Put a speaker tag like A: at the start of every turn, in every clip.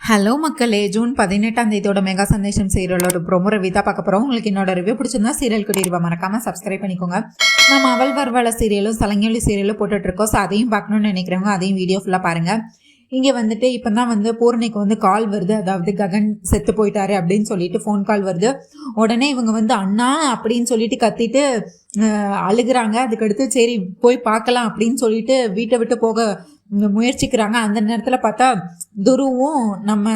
A: Hello மக்களே, June 18 mega சந்தேஷம் சீரியலோட promo review தான் பார்க்க போகிறோம். உங்களுக்கு என்னோட ரிவ்யூ பிடிச்சிருந்தா சீரியல் கிட்ட மறக்காமல் சப்ஸ்கிரைப் பண்ணிக்கோங்க. நம்ம அவள் வரவழ சீரியலும் சலங்கொலி சீரியலும் போட்டுட்ருக்கோம். ஸோ அதையும் பார்க்கணுன்னு நினைக்கிறவங்க அதையும் வீடியோ ஃபுல்லாக பாருங்கள். இங்கே வந்துட்டு இப்போ தான் பூர்ணிக்கு கால் வருது. அதாவது ககன் செத்து போயிட்டாரு அப்படின்னு சொல்லிட்டு ஃபோன் கால் வருது. உடனே இவங்க அண்ணா அப்படின்னு சொல்லிட்டு கத்திட்டு அழுகிறாங்க. அதுக்கடுத்து சரி போய் பார்க்கலாம் அப்படின்னு சொல்லிட்டு வீட்டை விட்டு போக முயற்சிக்கிறாங்க. அந்த நேரத்தில் பார்த்தா துருவும் நம்ம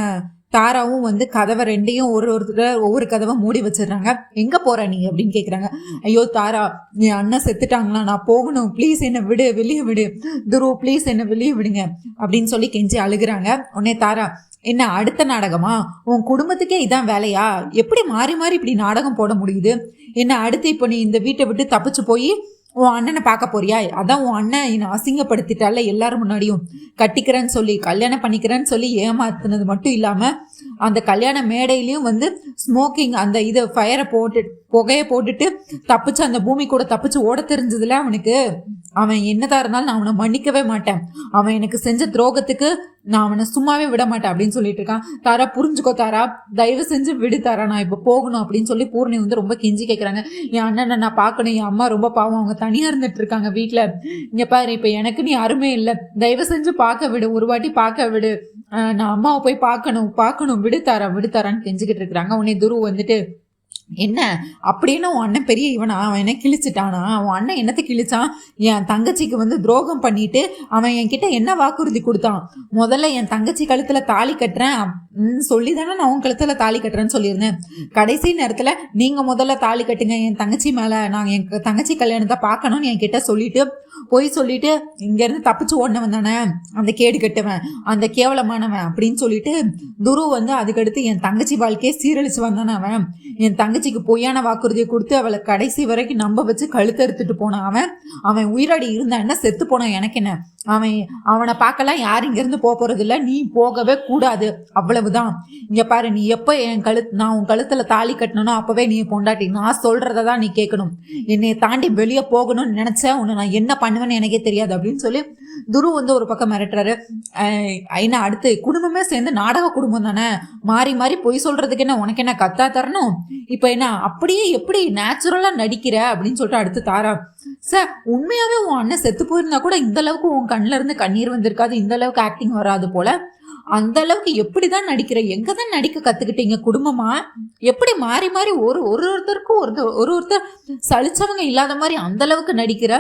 A: தாராவும் கதவை ரெண்டையும் ஒவ்வொரு கதவை மூடி வச்சிடுறாங்க. எங்கே போற நீ அப்படின்னு கேட்குறாங்க. ஐயோ தாரா, என் அண்ணன் செத்துட்டாங்களா, நான் போகணும், ப்ளீஸ் என்னை விடு, வெளியே விடு, துரு ப்ளீஸ் என்னை வெளியே விடுங்க அப்படின்னு சொல்லி கெஞ்சி அழுகிறாங்க. உடனே தாரா, என்ன அடுத்த நாடகமா, உன் குடும்பத்துக்கே இதான் வேலையா, எப்படி மாறி மாறி இப்படி நாடகம் போட முடியுது, என்ன அடுத்து இப்போ நீ இந்த வீட்டை விட்டு தப்பிச்சு போய் உன் அண்ணனை பார்க்க போறியா, அதான் உன் அண்ணன் என்னை அசிங்கப்படுத்திட்டால எல்லாரும் முன்னாடியும், கட்டிக்கிறேன்னு சொல்லி கல்யாணம் பண்ணிக்கிறேன்னு சொல்லி ஏமாத்துனது மட்டும் இல்லாமல் அந்த கல்யாண மேடையிலையும் ஸ்மோக்கிங் அந்த இதை புகையை போட்டுட்டு தப்பிச்சு அந்த பூமி கூட தப்பிச்சு ஓட தெரிஞ்சதுல அவனுக்கு, அவன் என்னதான் இருந்தாலும் நான் அவனை மன்னிக்கவே மாட்டேன், அவன் எனக்கு செஞ்ச துரோகத்துக்கு நான் அவனை சும்மாவே விட மாட்டேன் அப்படின்னு சொல்லிட்டு இருக்கான். தாரா புரிஞ்சுக்கோ தாரா, தயவு செஞ்சு விடு தாரா, நான் இப்போ போகணும் அப்படின்னு சொல்லி பூர்ணி ரொம்ப கெஞ்சி கேட்குறாங்க. என் அண்ணனை நான் பார்க்கணும், என் அம்மா ரொம்ப பாவம், அவங்க தனியாக இருந்துட்டு இருக்காங்க வீட்டில், இங்கே பாரு இப்போ எனக்கு நீ அருமை இல்லை, தயவு செஞ்சு பார்க்க விடு, ஒரு வாட்டி பார்க்க விடு, நான் அம்மாவை போய் பார்க்கணும் விடு தாரான்னு கெஞ்சிக்கிட்டு இருக்கிறாங்க. உடனே துரு என்ன அப்படின்னு உன் அண்ணன் பெரிய இவனா, அவன் என்ன கிழிச்சிட்டானா, அவன் அண்ணன் என்னத்தை கிழிச்சான், என் தங்கச்சிக்கு துரோகம் பண்ணிட்டு அவன் என்கிட்ட என்ன வாக்குறுதி கொடுத்தான், முதல்ல என் தங்கச்சி கழுத்துல தாலி கட்டுறேன் சொல்லி தானே நான் உன் கழுத்துல தாலி கட்டுறேன்னு சொல்லியிருந்தேன், கடைசி நேரத்துல நீங்க முதல்ல தாலி கட்டுங்க, என் தங்கச்சி மேல நான் என் தங்கச்சி கல்யாணத்தை பார்க்கணும்னு என்கிட்ட சொல்லிட்டு சொல்லிட்டு இங்கேருந்து தப்பிச்சு ஓடினவன் தானே அந்த கேடு கட்டுவன், அந்த கேவலமானவன் அப்படின்னு சொல்லிட்டு துரு அதுக்கடுத்து என் தங்கச்சி வாழ்க்கையை சீரழிச்சு வந்தானே அவன், என் தங்கச்சிக்கு பொய்யான வாக்குறுதியை கொடுத்து அவளை கடைசி வரைக்கும் நம்ப வச்சு கழுத்தறுத்துட்டு போனான் அவன் உயிராடி இருந்தான்னா செத்து போனான், எனக்கு என்ன, அவனை பார்க்கலாம் யார் இங்கேருந்து போறது இல்லை, நீ போகவே கூடாது, அவ்வளவுதான். இங்க பாரு, நீ எப்போ நான் உன் கழுத்துல தாலி கட்டணும் அப்பவே நீ பொண்டாட்டி, நான் சொல்றதான் நீ கேட்கணும், என்னை தாண்டி வெளியே போகணும்னு நினைச்சேன், உன்னை நான் என்ன பண்ணுவேன்னு எனக்கே தெரியாது அப்படின்னு சொல்லி துரு ஒரு பக்கம் மிரட்டுறாரு. ஐனா அடுத்து குடும்பமே சேர்ந்து நாடக குடும்பம் தானே, மாறி மாறி பொய் சொல்றதுக்கு என்ன உனக்கு என்ன கத்தா தரணும், இப்போ என்ன அப்படியே எப்படி நேச்சுரலா நடிக்கிற அப்படின்னு சொல்லிட்டு அடுத்து தாரா, சார் உண்மையாவே உன் அண்ணன் செத்து போயிருந்தா கூட இந்த அளவுக்கு உன் கண்ணுல இருந்து கண்ணீர் வந்திருக்காது, இந்த அளவுக்கு ஆக்டிங் வராது போல, அந்த அளவுக்கு எப்படிதான் நடிக்கிற, எங்கதான் நடிக்க கத்துக்கிட்டீங்க குடும்பமா, எப்படி மாறி மாறி ஒருத்தருக்கும் ஒருத்தர் சலிச்சவங்க இல்லாத மாதிரி அந்த அளவுக்கு நடிக்கிற,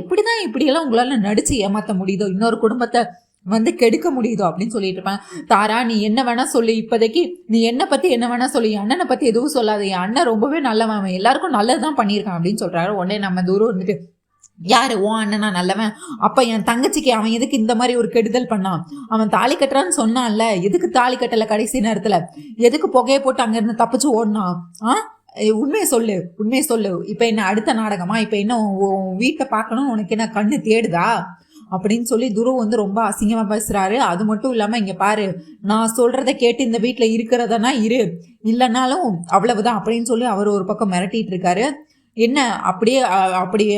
A: எப்படிதான் இப்படியெல்லாம் உங்களால நடிச்சு ஏமாத்த முடியுதோ, இன்னொரு குடும்பத்தை கெடுக்க முடியுதோ அப்படின்னு சொல்லிட்டு இருப்பேன். தாரா நீ என்ன வேணா சொல்லு, இப்போதைக்கு நீ என்ன பத்தி என்ன வேணா சொல்லு, என் அண்ணனை பத்தி எதுவும் சொல்லாது, என் அண்ணன் ரொம்பவே நல்லவன், அவன் எல்லாருக்கும் நல்லதுதான் பண்ணியிருக்கான் அப்படின்னு சொல்றாரு. உடனே நம்ம தூரம் யாரு உன் அண்ணனா நல்லவன், அப்ப என் தங்கச்சிக்கு அவன் எதுக்கு இந்த மாதிரி ஒரு கெடுதல் பண்ணான், அவன் தாலி கட்டுறான்னு சொன்னான்ல, எதுக்கு தாலி கட்டல கடைசி நேரத்துல, எதுக்கு புகையை போட்டு அங்க இருந்து தப்பிச்சு ஓடனான், உண்மையை சொல்லு, இப்ப என்ன அடுத்த நாடகமா, இப்ப என்ன வீட்டை பார்க்கணும் உனக்கு என்ன கண்ணு தேடுதா அப்படின்னு சொல்லி துரு ரொம்ப அசிங்கமா பேசுறாரு. அது மட்டும் இல்லாம இங்க பாரு, நான் சொல்றதை கேட்டு இந்த வீட்டுல இருக்கிறதனா இரு, இல்லைனாலும் அவ்வளவுதான் அப்படின்னு சொல்லி அவர் ஒரு பக்கம் மிரட்டிட்டு இருக்காரு. என்ன அப்படி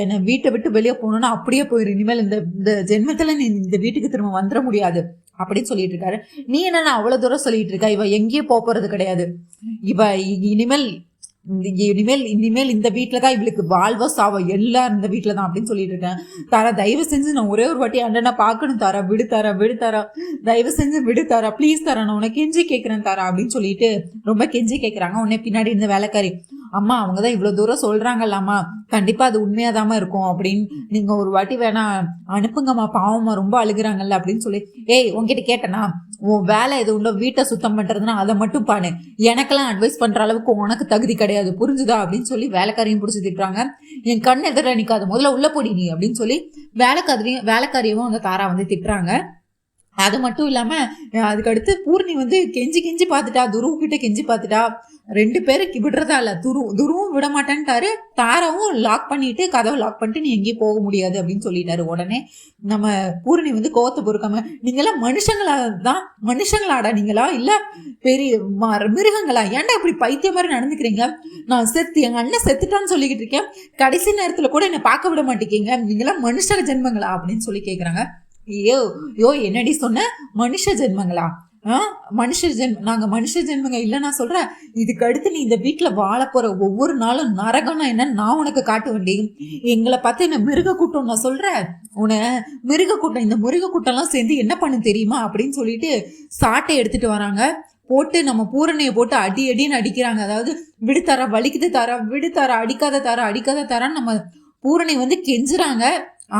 A: என்ன வீட்டை விட்டு வெளியே போகணும்னா அப்படியே போயிரு, இனிமேல் இந்த ஜென்மத்துல நீ இந்த வீட்டுக்கு திரும்ப வந்துட முடியாது அப்படின்னு சொல்லிட்டு இருக்காரு. நீ என்ன அவ்வளவு தூரம் சொல்லிட்டு இருக்கா, இவ எங்கேயும் போறது கிடையாது, இவ இனிமேல் இந்த வீட்டில் தான் இவளுக்கு வாழ்வோ சாவோ எல்லாம் இந்த வீட்டில் தான் அப்படின்னு சொல்லிட்டு இருக்கேன். தாரா தயவு செஞ்சு நான் ஒரே ஒரு வாட்டி அண்ணனை பார்க்கணும் தாரா, விடு தாரா, தயவு செஞ்சு விடு தாரா, ப்ளீஸ் தாரா, நான் உனக்கு கெஞ்சி கேட்குறேன் தாரா அப்படின்னு சொல்லிட்டு ரொம்ப கெஞ்சி கேட்குறாங்க. உடனே பின்னாடி இந்த வேலைக்காரி, அம்மா அவங்க தான் இவ்வளோ தூரம் சொல்கிறாங்கல்லாம்மா, கண்டிப்பாக அது உண்மையாக இருக்கும் அப்படின்னு நீங்கள் ஒரு வாட்டி வேணா அனுப்புங்கம்மா, பாவம்மா ரொம்ப அழுகிறாங்கல்ல அப்படின்னு சொல்லி, ஏய் உங்ககிட்ட கேட்டேனா, உன் வேலை எது உண்டோ வீட்டை சுத்தம் பண்ணுறதுனா அதை மட்டும் பாரு, எனக்கெல்லாம் அட்வைஸ் பண்ணுற அளவுக்கு உனக்கு தகுதி கிடையாது, புரிஞ்சுதா அப்படின்னு சொல்லி வேலைக்காரையும் பிடிச்சி திட்டுறாங்க. என் கண் எதிர நிற்காது, முதல்ல உள்ள போடி நீ அப்படின்னு சொல்லி வேலைக்காரியவும் அந்த தாரா திட்டுறாங்க. அது மட்டும் இல்லாம அதுக்கடுத்து பூர்ணி கெஞ்சி பார்த்துட்டா, துருவு கிட்ட கெஞ்சி பார்த்துட்டா, ரெண்டு பேருக்கு விடுறதா இல்ல, துருவும் விட மாட்டேன்ட்டாரு, தாராவும் லாக் பண்ணிட்டு கதவை லாக் பண்ணிட்டு நீ எங்கேயும் போக முடியாது அப்படின்னு சொல்லிட்டாரு. உடனே நம்ம பூர்ணி கோவத்தை பொறுக்காம, நீங்களாம் மனுஷங்களாடா நீங்களா இல்ல பெரிய மிருகங்களா, ஏன்டா இப்படி பைத்திய மாதிரி நடந்துக்கிறீங்க, நான் எங்க அண்ணன் செத்துட்டான்னு சொல்லிக்கிட்டு இருக்கேன், கடைசி நேரத்துல கூட என்னை பார்க்க விட மாட்டேங்க, நீங்களாம் மனுஷ ஜென்மங்களா அப்படின்னு சொல்லி கேக்குறாங்க. ஐயோ என்னடி சொன்ன, மனுஷ ஜென்மங்களா, நாங்க மனுஷ ஜென்மங்க இல்ல. நான் சொல்றேன், இதுக்கு அடுத்து நீ இந்த வீட்டுல வாழ போற ஒவ்வொரு நாளும் நரகம்னா என்னன்னு நான் உனக்கு காட்ட வேண்டி. எங்களை பார்த்து என்ன மிருக கூட்டம், நான் சொல்றேன் உன மிருக கூட்டம், இந்த மிருக கூட்டம் எல்லாம் சேர்ந்து என்ன பண்ணு தெரியுமா அப்படின்னு சொல்லிட்டு சாட்டை எடுத்துட்டு வராங்க. போட்டு நம்ம பூரணையை போட்டு அடி அடின்னு அடிக்கிறாங்க. அதாவது விடுத்தாரா, வலிக்குது தாரா, விடுத்தாரா, அடிக்காத தாரா, அடிக்காத தாரான்னு நம்ம பூரணை வந்து கெஞ்சுறாங்க.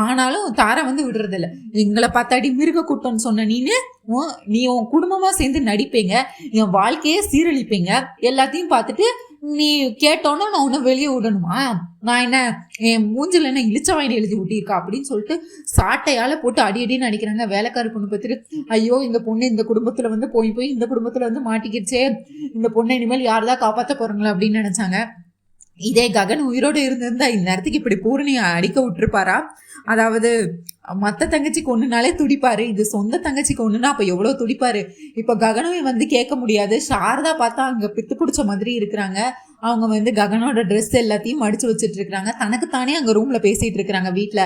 A: ஆனாலும் தாரா வந்து விடுறது இல்லை. எங்களை பார்த்தாடி மிருக கூட்டம்னு சொன்ன நீ உன் குடும்பமா சேர்ந்து நடிப்பீங்க, என் வாழ்க்கையே சீரழிப்பீங்க. எல்லாத்தையும் பார்த்துட்டு நீ கேட்டோன்னா நான் உன்னை வெளியே விடணுமா? நான் என்ன என் மூஞ்சில் என்ன இழிச்ச வாங்கி எழுதி விட்டிருக்கா அப்படின்னு சொல்லிட்டு சாட்டையால போட்டு அடி அடின்னு அடிக்கிறாங்க. வேலைக்கார பொண்ணு பார்த்துட்டு, ஐயோ இந்த பொண்ணு இந்த குடும்பத்துல வந்து போய் இந்த குடும்பத்துல வந்து மாட்டிக்கிடுச்சே, இந்த பொண்ணை இனிமேல் யாருதான் காப்பாற்ற போறாங்களா அப்படின்னு நினைச்சாங்க. இதே ககன் உயிரோடு இருந்திருந்தா இந்நேரத்துக்கு இப்படி பூரணியை அடிக்க விட்டுருப்பாரா? அதாவது மற்ற தங்கச்சிக்கு ஒண்ணுனாலே துடிப்பாரு, இது சொந்த தங்கச்சிக்கு ஒண்ணுனா அப்ப எவ்வளவு துடிப்பாரு. இப்ப ககனமே வந்து கேட்க முடியாது. சாரதா பார்த்தா அங்க பித்து பிடிச்ச மாதிரி இருக்கிறாங்க. அவங்க வந்து ககனோட ட்ரெஸ் எல்லாத்தையும் மடிச்சு வச்சுட்டு இருக்கிறாங்க. தனக்குத்தானே அங்க ரூம்ல பேசிட்டு இருக்கிறாங்க வீட்டுல.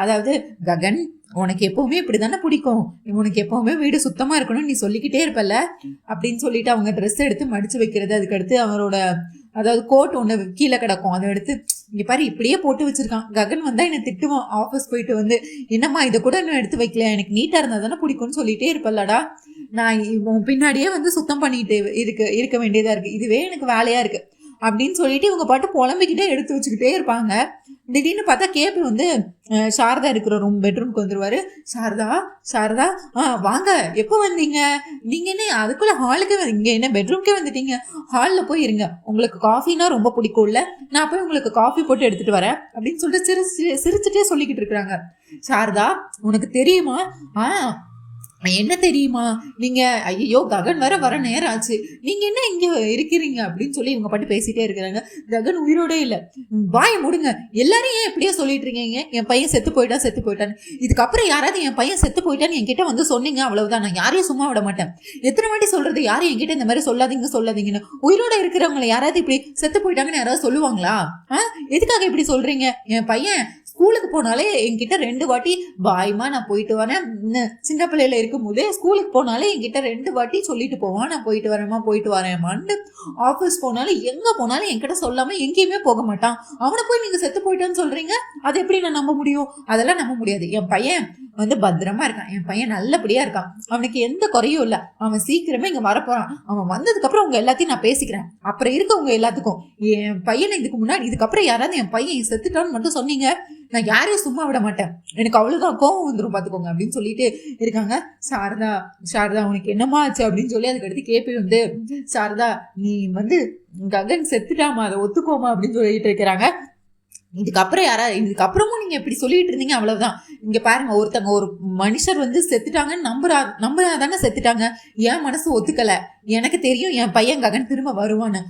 A: அதாவது ககன், உனக்கு எப்பவுமே இப்படிதானே பிடிக்கும், உனக்கு எப்பவுமே வீடு சுத்தமா இருக்கணும்னு நீ சொல்லிக்கிட்டே இருப்பல்ல அப்படின்னு சொல்லிட்டு அவங்க ட்ரெஸ் எடுத்து மடிச்சு வைக்கிறது. அதுக்கடுத்து அவரோட அதாவது கோட் ஒன்று கீழே கிடக்கும், அதை எடுத்து இங்கே பாரு இப்படியே போட்டு வச்சிருக்கான். ககன் வந்தா என்னை திட்டுவான் ஆஃபீஸ் போயிட்டு வந்து, என்னம்மா இதை கூட இன்னும் எடுத்து வைக்கல, எனக்கு நீட்டாக இருந்தால் தானே பிடிக்கும்னு சொல்லிட்டே இருப்பல்லடா. நான் பின்னாடியே வந்து சுத்தம் பண்ணிட்டு இருக்க வேண்டியதா இருக்கு, இதுவே எனக்கு வேலையா இருக்கு அப்படின்னு சொல்லிட்டு இவங்க பாட்டு புலம்பிக்கிட்டே எடுத்து வச்சுக்கிட்டே இருப்பாங்க. திடீர்னு பார்த்தா கேபி வந்து சாரதா இருக்கிற பெட்ரூம்க்கு வந்துருவாரு. சாரதா வாங்க, எப்போ வந்தீங்க? நீங்க என்ன அதுக்குள்ள ஹாலுக்கு இங்க என்ன பெட்ரூம்க்கே வந்துட்டீங்க? ஹாலில் போய் இருங்க, உங்களுக்கு காஃபினா ரொம்ப பிடிக்கும்ல, நான் போய் உங்களுக்கு காஃபி போட்டு எடுத்துட்டு வரேன் அப்படின்னு சொல்லிட்டு சிரிச்சுட்டே சொல்லிக்கிட்டு இருக்கிறாங்க. சாரதா, உனக்கு தெரியுமா? என்ன தெரியுமா, நீங்க ஐயோ ககன் வர நேரம் ஆச்சு, நீங்க என்ன இங்க இருக்கிறீங்க அப்படின்னு சொல்லி இவங்க பாட்டு பேசிட்டே இருக்கிறாங்க. ககன் உயிரோட இல்ல, வாய முடுங்க, எல்லாரும் ஏன் இப்படியே சொல்லிட்டு இருக்கீங்க, என் பையன் செத்து போயிட்டான்னு. இதுக்கப்புறம் யாராவது என் பையன் செத்து போயிட்டான்னு என்கிட்ட வந்து சொன்னீங்க அவ்வளவுதான், நான் யாரையும் சும்மா விட மாட்டேன். எத்தனை வாட்டி சொல்றது, யாரும் என்கிட்ட இந்த மாதிரி சொல்லாதீங்கன்னு. உயிரோட இருக்கிறவங்களை யாராவது இப்படி செத்து போயிட்டாங்கன்னு யாராவது சொல்லுவாங்களா? எதுக்காக இப்படி சொல்றீங்க? என் பையன் ஸ்கூலுக்கு போனாலே என்கிட்ட 2 வாட்டி பாய்மா நான் போயிட்டு வரேன், சின்ன பிள்ளையில இருக்கும் போதே ஸ்கூலுக்கு போனாலே என்கிட்ட 2 வாட்டி சொல்லிட்டு போவான், நான் போயிட்டு வரேன்மான்னு. ஆஃபீஸ் போனாலும் எங்க போனாலும் என்கிட்ட சொல்லாம எங்கேயுமே போக மாட்டான். அவனை போய் நீங்க செத்து போயிட்டான்னு சொல்றீங்க, அது எப்படி நான் நம்ப முடியும்? அதெல்லாம் நம்ப முடியாது. என் பையன் வந்து பத்திரமா இருக்கான், என் பையன் நல்லபடியா இருக்கான், அவனுக்கு எந்த குறையும் இல்லை, அவன் சீக்கிரமே இங்க வரப்போறான், அவன் வந்ததுக்கு அப்புறம் உங்க எல்லாத்தையும் நான் பேசிக்கிறேன், அப்புறம் இருக்கவங்க எல்லாத்துக்கும். என் பையனை இதுக்கப்புறம் யாராவது என் பையன் செத்துட்டான்னு மட்டும் சொன்னீங்க, நான் யாரையும் சும்மா விட மாட்டேன், எனக்கு அவ்வளவுதான் கோவம் வந்துடும் பாத்துக்கோங்க அப்படின்னு சொல்லிட்டு இருக்காங்க. சாரதா உனக்கு என்னமா ஆச்சு அப்படின்னு சொல்லி அதுக்கடுத்து கேபி வந்து, சாரதா நீ வந்து ககன் செத்துட்டாமா, அதை ஒத்துக்கோமா அப்படின்னு சொல்லிட்டு இருக்கிறாங்க. இதுக்கப்புறமும் நீங்க இப்படி சொல்லிட்டு இருந்தீங்க அவ்வளவுதான். இங்க பாருங்க, ஒரு மனுஷர் வந்து செத்துட்டாங்கன்னு நம்புறாதானே செத்துட்டாங்க. என் மனசு ஒத்துக்கல, எனக்கு தெரியும் என் பையன் ககன் திரும்ப வருவான்னு.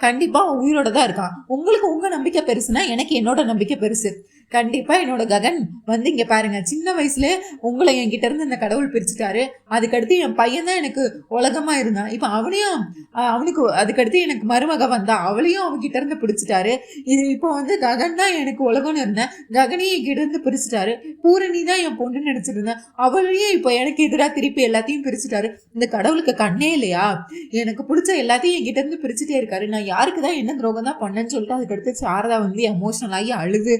A: கண்டிப்பா உயிரோட தான் இருக்கான். உங்களுக்கு உங்க நம்பிக்கை பெருசுன்னா எனக்கு என்னோட நம்பிக்கை பெருசு. கண்டிப்பா என்னோட ககன் வந்து இங்க பாருங்க, சின்ன வயசுல உங்களை என்கிட்ட இருந்து இந்த கடவுள் பிரிச்சுட்டாரு. அதுக்கடுத்து என் பையன் தான் எனக்கு உலகமா இருந்தான். இப்ப அவனுக்கு அதுக்கடுத்து எனக்கு மருமக வந்தா, அவளையும் அவன்கிட்ட இருந்து பிடிச்சிட்டாரு. இது இப்போ வந்து ககன் தான் எனக்கு உலகம்னு இருந்தேன், ககனையும் என்கிட்ட இருந்து பிரிச்சுட்டாரு. பூரணி தான் என் பொண்ணு நினைச்சிருந்தேன், அவளையும் இப்போ எனக்கு எதிராக திருப்பி எல்லாத்தையும் பிரிச்சுட்டாரு. இந்த கடவுளுக்கு கண்ணே இல்லையா? எனக்கு பிடிச்ச எல்லாத்தையும் என்கிட்ட இருந்து பிரிச்சுட்டே இருக்காரு. நான் யாருக்கு தான் என்ன துரோகம் தான் பண்ணேன்னு சொல்லிட்டு அதுக்கடுத்து சாரதா வந்து எமோஷனல் ஆகி அழுது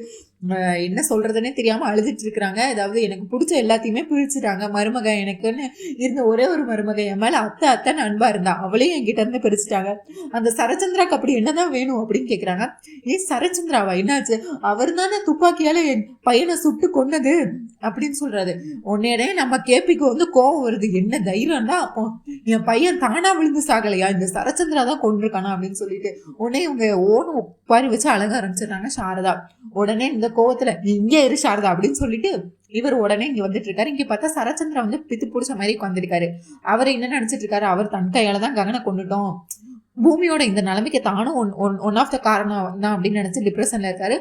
A: என்ன சொல்றதுன்னே தெரியாம அழுதுட்டு இருக்கிறாங்க. அதாவது எனக்கு பிடிச்ச எல்லாத்தையுமே பிரிச்சுட்டாங்க. மருமக எனக்குன்னு இருந்த ஒரே ஒரு மருமக என் மேல அத்தைன்னு அன்பா இருந்தா, அவளையும் என்கிட்ட இருந்து பிரிச்சுட்டாங்க. அந்த சரச்சந்திராக்கு அப்படி என்னதான் வேணும் அப்படின்னு கேக்குறாங்க. சரச்சந்திராவா, என்னாச்சு? அவர் தானே துப்பாக்கியால என் பையனை சுட்டு கொன்னது அப்படின்னு சொல்றாரு. உடனே நம்ம கேபிக்கு வந்து கோவம் வருது. என்ன தைரியம் தான், அப்போ என் பையன் தானா விழுந்து சாகலையா, இந்த சரச்சந்திரா தான் கொண்டிருக்கானா அப்படின்னு சொல்லிட்டு உடனே இவங்க ஓன்னு ஒப்பாரி வச்சு அழக ஆரம்பிச்சிடுறாங்க சாரதா. உடனே இந்த கோவத்துல இங்கே இரு சாரதா அப்படின்னு சொல்லிட்டு இவர் உடனே இங்க வந்துட்டு இருக்காரு. இங்க பார்த்தா சரச்சந்திரா வந்து பித்து பிடிச்ச மாதிரி வந்துருக்காரு. அவர் என்ன நினைச்சிட்டு இருக்காரு, அவர் தன் கையால தான் ககனை கொண்டுட்டோம், பூமியோட இந்த நிலைமைக்கு தானும் ஒன் ஆஃப் த காரணம் தான் அப்படின்னு நினைச்சு டிப்ரெஷன்ல இருக்காரு.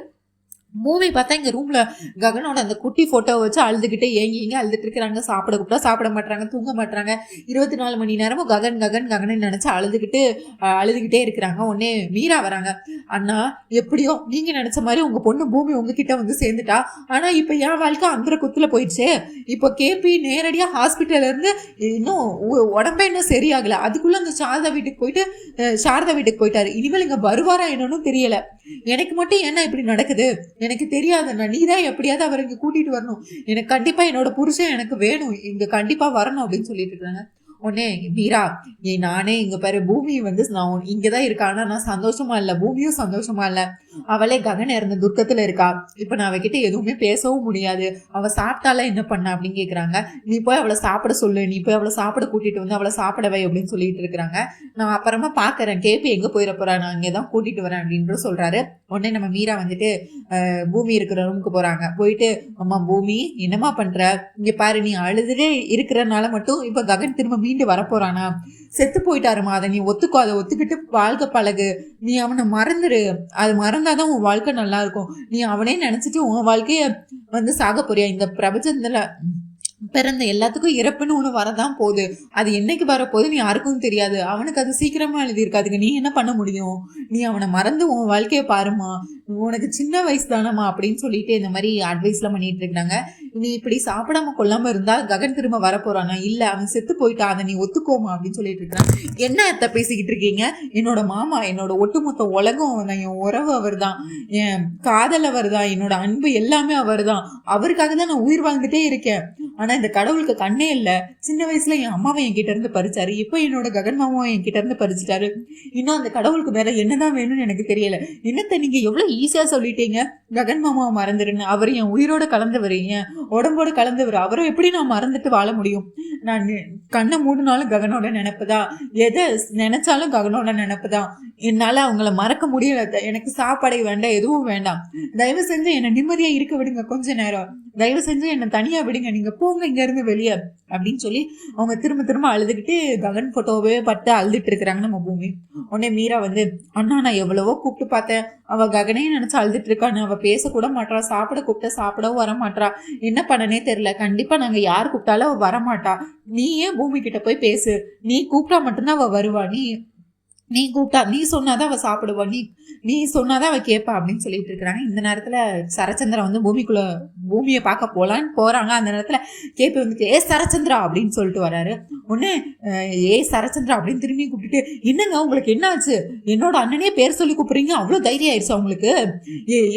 A: மூவி பார்த்தா இங்கே ரூமில் ககனோட அந்த குட்டி ஃபோட்டோவை வச்சு அழுதுகிட்டே ஏங்கி அழுதுட்டு இருக்கிறாங்க. சாப்பிட கூப்பிட்டா சாப்பிட மாட்டாங்க, தூங்க மாட்டாங்க. 24 மணி நேரமும் ககன் ககன் ககன்னு நினச்சி அழுதுகிட்டே இருக்கிறாங்க. உடனே மீரா வராங்க. அண்ணா, எப்படியோ நீங்கள் நினச்ச மாதிரி உங்கள் பொண்ணு பூமி உங்ககிட்ட வந்து சேர்ந்துட்டா. ஆனால் இப்போ என் வாழ்க்கை அந்த குத்தில் போயிடுச்சு. இப்போ கேபி நேரடியாக ஹாஸ்பிட்டல்லேருந்து இன்னும் உடம்பே இன்னும் சரியாகலை. அதுக்குள்ளே அந்த சாரதா வீட்டுக்கு போயிட்டாரு. இனிமேல் இங்கே வருவாரா என்னன்னு தெரியலை. எனக்கு மட்டும் என்ன இப்படி நடக்குது எனக்கு தெரியாதுண்ணா. நீ தான் எப்படியாவது அவர் இங்கே கூட்டிகிட்டு வரணும். எனக்கு கண்டிப்பாக என்னோட புருஷன் எனக்கு வேணும், இங்கே கண்டிப்பாக வரணும் அப்படின்னு சொல்லிட்டு இருக்காங்க. உடனே மீரா, நானே இங்கே பாரு, பூமி வந்து நான் இங்கே தான் இருக்கா, ஆனால் நான் சந்தோஷமா இல்லை, பூமியும் சந்தோஷமா இல்லை. அவளே ககன் இறந்த துர்க்கத்தில் இருக்கா. இப்போ நான் அவகிட்ட எதுவுமே பேசவும் முடியாது. அவள் சாப்பிட்டால என்ன பண்ண அப்படின்னு கேட்குறாங்க. நீ போய் அவளை சாப்பிட சொல்லு, நீ போய் அவளை சாப்பிட கூட்டிகிட்டு வந்து அவளை சாப்பிடவை அப்படின்னு சொல்லிட்டு இருக்கிறாங்க. நான் அப்புறமா பார்க்குறேன், கேபி எங்கே போயிட போறா, நான் இங்கே தான் கூட்டிகிட்டு வரேன் அப்படின்ற சொல்கிறாரு. உடனே நம்ம மீரா வந்துட்டு பூமி இருக்கிற ரூமுக்கு போகிறாங்க. போயிட்டு, அம்மா பூமி என்னம்மா பண்ணுற, இங்கே பாரு, நீ அழுதுட்டே இருக்கிறனால மட்டும் இப்போ ககன் திரும்ப மீண்டு வரப்போறானா, செத்து போயிட்டாருமா, அதை நீ ஒத்துக்கோ, அதை ஒத்துக்கிட்டு வாழ்க்கை பழகு. நீ அவனை மறந்துரு, அது மறந்தாதான் உன் வாழ்க்கை நல்லா இருக்கும். நீ அவனே நினைச்சிட்டு உன் வாழ்க்கைய வந்து சாக போறியா? இந்த பிரபஞ்சத்துல பிறந்த எல்லாத்துக்கும் இறப்புன்னு ஒன்று வரதான் போகுது. அது என்னைக்கு வரப்போகுதுன்னு யாருக்கும் தெரியாது. அவனுக்கு அது சீக்கிரமா எழுதியிருக்காதுங்க. நீ என்ன பண்ண முடியும்? நீ அவனை மறந்து உன் வாழ்க்கையை பாருமா, உனக்கு சின்ன வயசு தானம்மா அப்படின்னு சொல்லிட்டு இந்த மாதிரி அட்வைஸ்லாம் பண்ணிட்டு இருக்காங்க. நீ இப்படி சாப்பிடாம கொள்ளாம இருந்தா ககன் திரும்ப வரப்போறானா? இல்ல, அவன் செத்து போயிட்டான், அதை நீ ஒத்துக்கோமா அப்படின்னு சொல்லிட்டு இருக்கான். என்ன அத்தை பேசிக்கிட்டு இருக்கீங்க? என்னோட மாமா, என்னோட ஒட்டுமொத்த உலகம், என் உறவு அவர் தான், என் காதல் அவர் தான், என்னோட அன்பு எல்லாமே அவர் தான். அவருக்காக தான் நான் உயிர் வாழ்ந்துட்டே இருக்கேன். ஆனா இந்த கடவுளுக்கு கண்ணே இல்லை. சின்ன வயசுல என் அம்மாவை என்கிட்ட இருந்து பறிச்சாரு, இப்போ என்னோட ககன் மாமாவை என்கிட்ட இருந்து பறிச்சுட்டாரு. இன்னும் அந்த கடவுளுக்கு வேற என்னதான் வேணும்னு எனக்கு தெரியல. என்னத்த நீங்க எவ்வளவு ஈஸியா சொல்லிட்டீங்க, ககன் மாமாவை மறந்துருன்னு. அவர் என் உயிரோட கலந்தவர், என் உடம்போட கலந்தவர். அவரை எப்படி நான் மறந்துட்டு வாழ முடியும்? நான் கண்ணை மூடினாலும் ககனோட நினைப்புதான், எதை நினைச்சாலும் ககனோட நினைப்புதான். என்னால அவங்கள மறக்க முடியல. எனக்கு சாப்பாடு வேண்டாம், எதுவும் வேண்டாம். தயவு செஞ்சு என்னை நிம்மதியா இருக்க விடுங்க, கொஞ்ச நேரம் தயவு செஞ்சு என்னை தனியா விடுங்க, நீங்க போங்க இங்க இருந்து வெளியே அப்படின்னு சொல்லி அவங்க திரும்ப அழுதுகிட்டு ககன் போட்டோவே பட்டு அழுதுட்டு இருக்கிறாங்க நம்ம பூமி. உடனே மீரா வந்து, அண்ணா, நான் எவ்வளவோ கூப்பிட்டு பார்த்தேன், அவ ககனையும் நினைச்சு அழுதுட்டு இருக்கான்னு. அவ பேசக்கூட மாட்டா, சாப்பிட கூப்பிட்டா சாப்பிடவும் வர மாட்டா. என்ன பண்ணனே தெரியல. கண்டிப்பா நாங்க யார் கூப்பிட்டாலும் அவ வரமாட்டா. நீ ஏன் பூமி கிட்ட போய் பேசு, நீ கூப்பிட்டா மட்டும்தான் அவ வருவா, நீ கூப்பிட்டா, நீ சொன்னாதான் அவ சாப்பிடுவா, நீ சொன்னாதான் அவ கேட்பா அப்படின்னு சொல்லிட்டு இருக்கிறாங்க. இந்த நேரத்துல சரச்சந்திரா வந்து பூமியை பார்க்க போலான்னு போறாங்க. அந்த நேரத்துல கேபி வந்துட்டு, ஏ சரச்சந்திரா அப்படின்னு சொல்லிட்டு வராரு. உடனே ஏ சரச்சந்திரா அப்படின்னு திரும்பி கூப்பிட்டுட்டு, என்னங்க உங்களுக்கு என்ன ஆச்சு? என்னோட அண்ணனே பேர் சொல்லி கூப்பிடுறீங்க, அவ்வளவு தைரியம் ஆயிடுச்சு அவங்களுக்கு?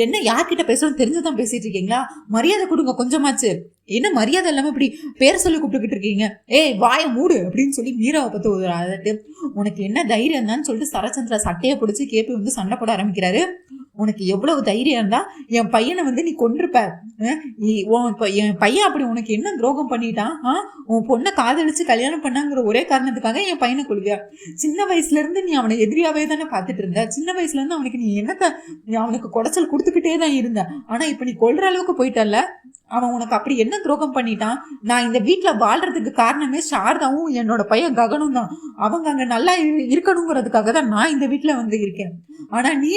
A: என்ன யார்கிட்ட பேசணும் தெரிஞ்சுதான் பேசிட்டு இருக்கீங்களா? மரியாதை கொடுங்க கொஞ்சமாச்சு. என்ன மரியாதை இல்லாம இப்படி பேர் சொல்லி கூப்பிட்டுக்கிட்டு இருக்கீங்க? ஏய் வாயை மூடு அப்படின்னு சொல்லி மீராவை பத்தி அதட்டு. உனக்கு என்ன தைரியம் தான் சொல்லிட்டு சரச்சந்திரா சட்டையை பிடிச்சி கேபி வந்து சண்டை போட ஆரம்பிக்கிறாரு. உனக்கு எவ்வளவு தைரியம் இருந்தா என் பையனை வந்து நீ கொன்றுப்ப? என் பையன் அப்படி உனக்கு என்ன துரோகம் பண்ணிட்டான்? உன் பொண்ணை காதலிச்சு கல்யாணம் பண்ணாங்கிற ஒரே காரணத்துக்காக என் பையனை கொள்வியா? சின்ன வயசுல இருந்து நீ அவனை எதிரியாவே தானே பார்த்துட்டு இருந்த. சின்ன வயசுல இருந்து அவனுக்கு நீ அவனுக்கு குடைச்சல் கொடுத்துக்கிட்டே தான் இருந்த. ஆனா இப்ப நீ கொல்ற அளவுக்கு போயிட்டல்ல. அவன் உனக்கு அப்படி என்ன துரோகம் பண்ணிட்டான்? நான் இந்த வீட்டுல வாழ்றதுக்கு காரணமே சாரதாவும் என்னோட பையன் ககனும் தான். அவங்க அங்க நல்லா இருக்கணுங்கிறதுக்காக தான் நான் இந்த வீட்டுல வந்து இருக்கேன். ஆனா நீ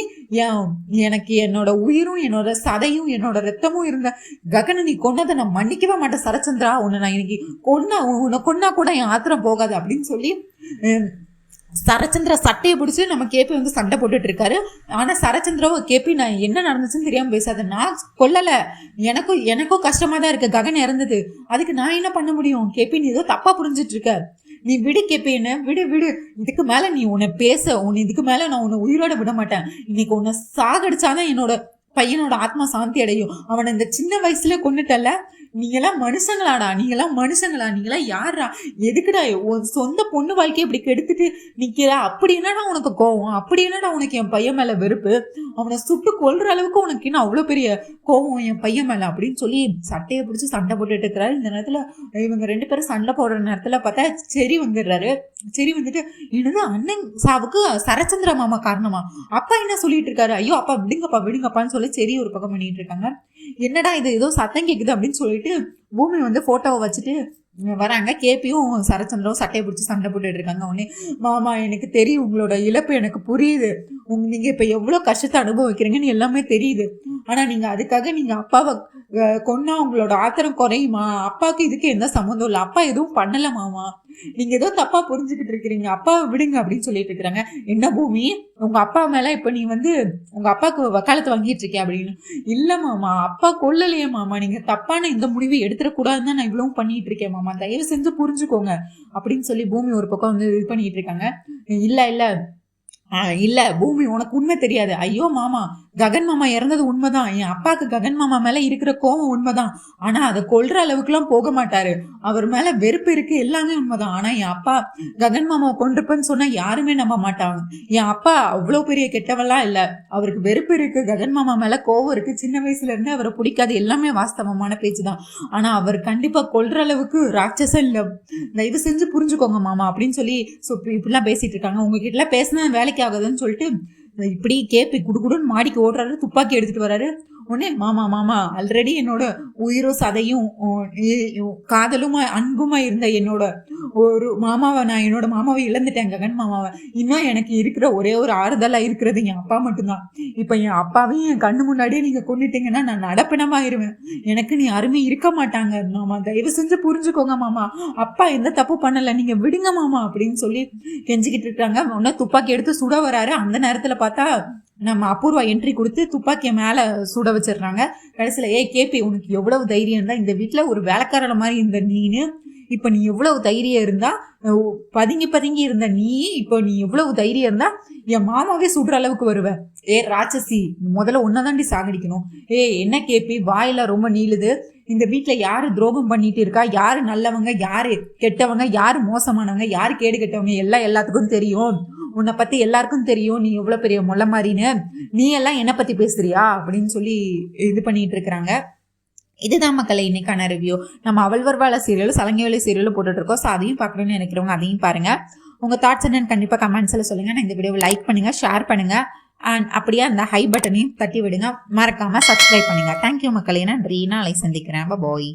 A: எனக்கு என்னோட உயிரும் என்னோட சதையும் என்னோட ரத்தமும் இருந்த ககனை நீ கொன்னதை நான் மன்னிக்கவே மாட்டேன் சரச்சந்திரா. உன்னை நான் இன்னைக்கு உன்னை கொன்னா கூட என் ஆத்திரம் போகாது அப்படின்னு சொல்லி சரச்சந்திரா சட்டையை பிடிச்சி நம்ம கேபி வந்து சண்டை போட்டுட்டு இருக்காரு. ஆனா சரச்சந்திராவோ, கேபி நான் என்ன நடந்துச்சுன்னு தெரியாம பேசாத, நான் கொல்லல, எனக்கும் கஷ்டமா தான் இருக்கு, ககன் இறந்தது, அதுக்கு நான் என்ன பண்ண முடியும்? கேபி நீ ஏதோ தப்பா புரிஞ்சிட்டு இருக்க, நீ விடு கேபி, என்ன விடு. இதுக்கு மேல நீ இதுக்கு மேல நான் உன்னை உயிரோட விட மாட்டேன். இன்னைக்கு உன்னை சாகடிச்சாதான் என்னோட பையனோட ஆத்மா சாந்தி அடையும். அவனை இந்த சின்ன வயசுல கொண்டுட்டல. நீங்களாம் மனுஷங்களாடா, நீங்களாம் யாரா? எதுக்குடா உன் சொந்த பொண்ணு வாழ்க்கையை இப்படி கெடுத்துட்டு நிக்கிற? அப்படி என்னடா உனக்கு கோவம்? அப்படி என்னடா உனக்கு என் பையன் மேல வெறுப்பு? அவனை சுட்டு கொல்ற அளவுக்கு உனக்கு இன்னும் அவ்வளவு பெரிய கோவம் என் பையன் மேல அப்படின்னு சொல்லி சட்டையை பிடிச்சி சண்டை போட்டுட்டு இருக்கிறாரு. இந்த நேரத்துல இவங்க 2 பேரும் சண்டை போடுற நேரத்துல பார்த்தா செரி வந்துடுறாரு. செரி வந்துட்டு, என்னது அண்ணன் சாவுக்கு சரச்சந்திர மாமா காரணமா? அப்பா என்ன சொல்லிட்டு இருக்காரு? ஐயோ அப்பா விடுங்கப்பான்னு சொல்லி செரி ஒரு பக்கம் பண்ணிட்டு இருக்காங்க. என்னடா இது ஏதோ சத்தம் கேக்குது அப்படின்னு சொல்லிட்டு பூமி வந்து போட்டோவை வச்சுட்டு வராங்க. கேபியும் சரச்சந்திரவும் சட்டையை பிடிச்சி சண்டை போட்டுட்டு இருக்காங்க. உடனே, மாமா எனக்கு தெரியும், உங்களோட இழப்பு எனக்கு புரியுது, நீங்க இப்ப எவ்வளவு கஷ்டத்தை அனுபவிக்கிறீங்கன்னு எல்லாமே தெரியுது. ஆனா நீங்க அதுக்காக நீங்க அப்பாவை கொன்னா உங்களோட ஆத்திரம் குறையுமா? அப்பாவுக்கு இதுக்கு எந்த சம்மந்தம் இல்லை. அப்பா எதுவும் பண்ணல மாமா, நீங்க ஏதோ தப்பா புரிஞ்சுக்கிட்டு இருக்கிறீங்க, அப்பாவை விடுங்க அப்படின்னு சொல்லிட்டு இருக்கிறாங்க. என்ன பூமி, உங்க அப்பா மேல இப்ப நீ உங்க அப்பாவுக்கு வக்காலத்து வாங்கிட்டு இருக்கிய அப்படின்னு. இல்ல மாமா, அப்பா கொல்லலையே மாமா, நீங்க தப்பான இந்த முடிவை எடுத்துடக்கூடாதுன்னு தான் நான் இவ்வளவு பண்ணிட்டு இருக்கேன் மாமா, தயவு செஞ்சு புரிஞ்சுக்கோங்க அப்படின்னு சொல்லி பூமி ஒரு பக்கம் இது பண்ணிட்டு இருக்காங்க. இல்ல இல்ல இல்ல பூமி, உனக்கு உண்மை தெரியாது. ஐயோ மாமா, ககன் மாமா இறந்தது உண்மைதான். என் அப்பாவுக்கு ககன் மாமா மேல இருக்கிற கோபம் உண்மைதான். ஆனா அதை கொல்ற அளவுக்கு எல்லாம் போக மாட்டாரு. அவர் மேல வெறுப்பு இருக்கு, எல்லாமே உண்மைதான். ஆனா என் அப்பா ககன் மாமாவை கொண்டிருப்பேன்னு சொன்னா யாருமே நம்ப மாட்டாங்க. என் அப்பா அவ்வளவு பெரிய கெட்டவெல்லாம் இல்ல. அவருக்கு வெறுப்பு இருக்கு, ககன் மாமா மேல கோபம் இருக்கு. சின்ன வயசுல இருந்து அவரை பிடிக்காது, எல்லாமே வாஸ்தவமான பேச்சுதான். ஆனா அவர் கண்டிப்பா கொல்ற அளவுக்கு ராட்சசம் இல்ல, தயவு செஞ்சு புரிஞ்சுக்கோங்க மாமா அப்படின்னு சொல்லி இப்படிலாம் பேசிட்டு இருக்காங்க. உங்ககிட்ட எல்லாம் பேசினா வேலைக்கு ஆகுதுன்னு சொல்லிட்டு இப்படி கேப்பி குடுக்குடுன்னு மாடிக்கு ஓடுறாரு, துப்பாக்கி எடுத்துட்டு வர்றாரு. உடனே மாமா மாமா, ஆல்ரெடி என்னோட உயிரும் சதையும் காதலுமா அன்புமா இருந்த என்னோட ஒரு மாமாவை என்னோட மாமாவை இழந்துட்டேன், ககன் மாமாவை. இன்னும் எனக்கு இருக்கிற ஒரே ஒரு ஆறுதலா இருக்கிறது என் அப்பா மட்டும்தான். இப்ப என் அப்பாவையும் என் கண்ணு முன்னாடியே நீங்க கொண்டுட்டீங்கன்னா நான் நடப்பினமாயிருவேன், எனக்கு நீ அருமை இருக்க மாட்டாங்க மாமா, தயவு செஞ்சு புரிஞ்சுக்கோங்க மாமா, அப்பா எந்த தப்பு பண்ணல, நீங்க விடுங்க மாமா அப்படின்னு சொல்லி கெஞ்சிக்கிட்டு இருக்காங்க. உடனே துப்பாக்கி எடுத்து சுட வராரு. அந்த நேரத்துல பார்த்தா நம்ம அபூர்வா என்ட்ரி கொடுத்து துப்பாக்கிய மேல சுட வச்சிடுறாங்க. கடைசியில கேபி, உனக்கு எவ்வளவு தைரியம் இருந்தா இந்த வீட்டுல ஒரு வேலைக்காரன மாதிரி இருந்த நீனு, இப்ப நீ எவ்வளவு தைரியம் இருந்தா பதுங்கி பதுங்கி இருந்த நீ, இப்போ நீ எவ்வளவு தைரியம் இருந்தா என் மாமாவே சுடுற அளவுக்கு வருவ? ராட்சசி, முதல்ல உன்னதாண்டி சாகடிக்கணும். என்ன கேபி, வாயில ரொம்ப நீளுது. இந்த வீட்டுல யாரு துரோகம் பண்ணிட்டு இருக்கா, யாரு நல்லவங்க, யாரு கெட்டவங்க, யாரு மோசமானவங்க, யாரு கேடு கெட்டவங்க எல்லாம் எல்லாத்துக்கும் தெரியும். உன்னை பத்தி எல்லாருக்கும் தெரியும், நீ எவ்வளவு பெரிய மொல்ல மாதிரின்னு. நீ எல்லாம் என்ன பத்தி பேசுறியா அப்படின்னு சொல்லி இது பண்ணிட்டு இருக்கிறாங்க. இதுதான் மக்களை இன்னைக்கான ரிவ்யூ. நம்ம அவள் வருவாள சீரியலும் சலங்கை சீரியலும் போட்டுட்டு இருக்கோம். ஸோ அதையும் பார்க்கணும்னு நினைக்கிறவங்க அதையும் பாருங்க. உங்க தாட்ஸ் என்னன்னு கண்டிப்பா கமெண்ட்ஸ்ல சொல்லுங்க. நான் இந்த வீடியோவை லைக் பண்ணுங்க, ஷேர் பண்ணுங்க, அண்ட் அப்படியே அந்த ஹை பட்டனையும் தட்டி விடுங்க. மறக்காம சப்ஸ்கிரைப் பண்ணுங்க. தேங்க்யூ மக்களே, நன்றி. நாளை சந்திக்கிறேன். பாய்.